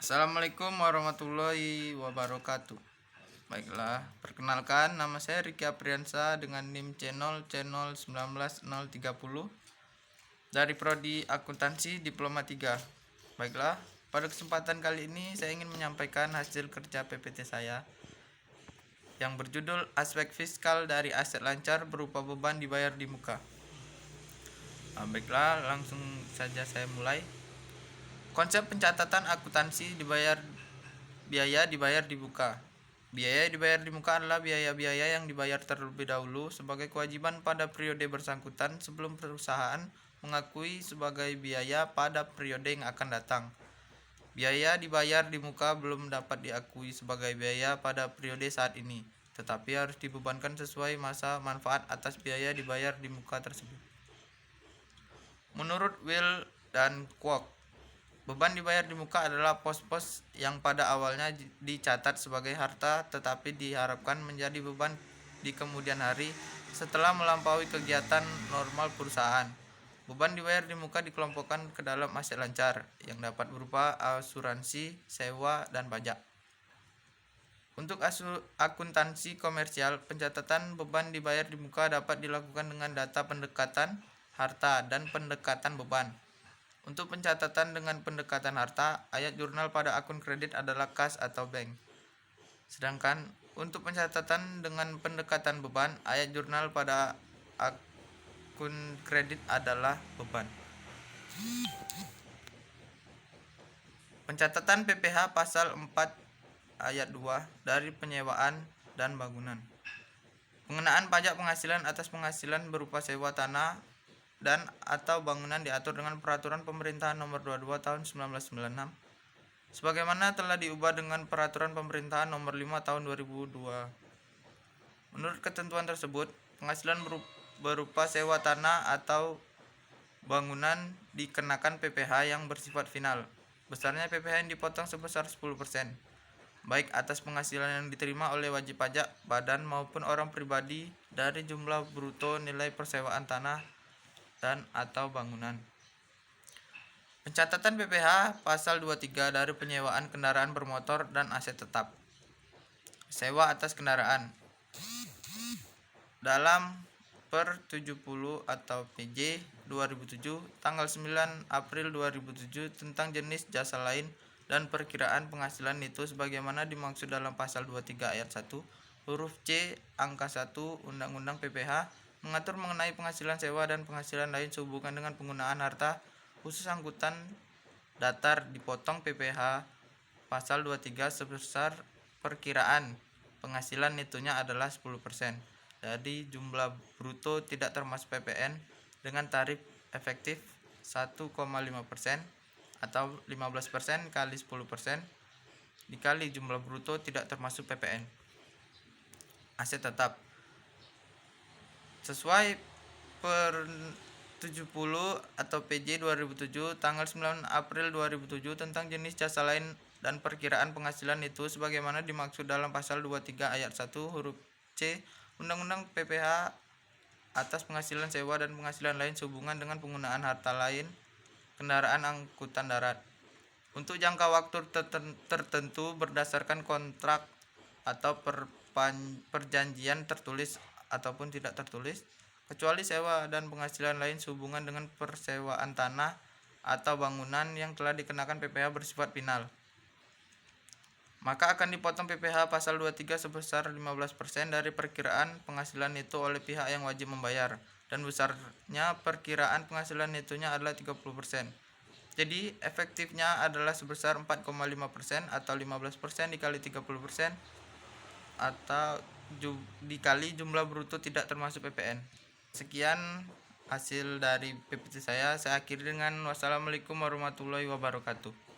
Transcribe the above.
Assalamualaikum warahmatullahi wabarakatuh. Baiklah, perkenalkan nama saya Riki Apriansa dengan NIM channel 19030 dari Prodi Akuntansi Diploma 3. Baiklah, pada kesempatan kali ini saya ingin menyampaikan hasil kerja PPT saya yang berjudul Aspek Fiskal dari Aset Lancar Berupa Beban Dibayar di Muka. Baiklah, langsung saja saya mulai. Konsep pencatatan akuntansi biaya dibayar di muka. Biaya dibayar di muka adalah biaya-biaya yang dibayar terlebih dahulu sebagai kewajiban pada periode bersangkutan sebelum perusahaan mengakui sebagai biaya pada periode yang akan datang. Biaya dibayar di muka belum dapat diakui sebagai biaya pada periode saat ini, tetapi harus dibebankan sesuai masa manfaat atas biaya dibayar di muka tersebut. Menurut Will dan Kwok, beban dibayar di muka adalah pos-pos yang pada awalnya dicatat sebagai harta tetapi diharapkan menjadi beban di kemudian hari setelah melampaui kegiatan normal perusahaan. Beban dibayar di muka dikelompokkan ke dalam aset lancar yang dapat berupa asuransi, sewa, dan pajak. Untuk akuntansi komersial, pencatatan beban dibayar di muka dapat dilakukan dengan data pendekatan harta dan pendekatan beban. Untuk pencatatan dengan pendekatan harta, ayat jurnal pada akun kredit adalah kas atau bank. Sedangkan untuk pencatatan dengan pendekatan beban, ayat jurnal pada akun kredit adalah beban. Pencatatan PPh pasal 4 ayat 2 dari penyewaan dan bangunan. Pengenaan pajak penghasilan atas penghasilan berupa sewa tanah dan atau bangunan diatur dengan Peraturan Pemerintahan Nomor 22 Tahun 1996 sebagaimana telah diubah dengan Peraturan Pemerintahan Nomor 5 Tahun 2002. Menurut ketentuan tersebut, penghasilan berupa sewa tanah atau bangunan dikenakan PPh yang bersifat final. Besarnya PPh yang dipotong sebesar 10%, baik atas penghasilan yang diterima oleh wajib pajak badan maupun orang pribadi dari jumlah bruto nilai persewaan tanah dan atau bangunan. Pencatatan PPh pasal 23 dari penyewaan kendaraan bermotor dan aset tetap. Sewa atas kendaraan. Dalam Per 70 atau PJ 2007 tanggal 9 April 2007 tentang jenis jasa lain dan perkiraan penghasilan itu sebagaimana dimaksud dalam pasal 23 ayat 1 huruf C angka 1 Undang-Undang PPh mengatur mengenai penghasilan sewa dan penghasilan lain sehubungan dengan penggunaan harta khusus angkutan datar dipotong PPh pasal 23 sebesar perkiraan penghasilan netonya adalah 10%. Jadi jumlah bruto tidak termasuk PPN dengan tarif efektif 1,5% atau 15% kali 10% dikali jumlah bruto tidak termasuk PPN. Aset tetap sesuai Per 70 atau PJ 2007 tanggal 9 April 2007 tentang jenis jasa lain dan perkiraan penghasilan itu sebagaimana dimaksud dalam pasal 23 ayat 1 huruf C Undang-Undang PPh atas penghasilan sewa dan penghasilan lain sehubungan dengan penggunaan harta lain kendaraan angkutan darat untuk jangka waktu tertentu berdasarkan kontrak atau perjanjian tertulis ataupun tidak tertulis, kecuali sewa dan penghasilan lain sehubungan dengan persewaan tanah atau bangunan yang telah dikenakan PPh bersifat final. Maka akan dipotong PPh pasal 23 sebesar 15% dari perkiraan penghasilan itu oleh pihak yang wajib membayar dan besarnya perkiraan penghasilan netonya adalah 30%. Jadi efektifnya adalah sebesar 4,5% atau 15% dikali 30% atau dikali jumlah bruto tidak termasuk PPN. Sekian hasil dari PPT saya akhiri dengan wassalamualaikum warahmatullahi wabarakatuh.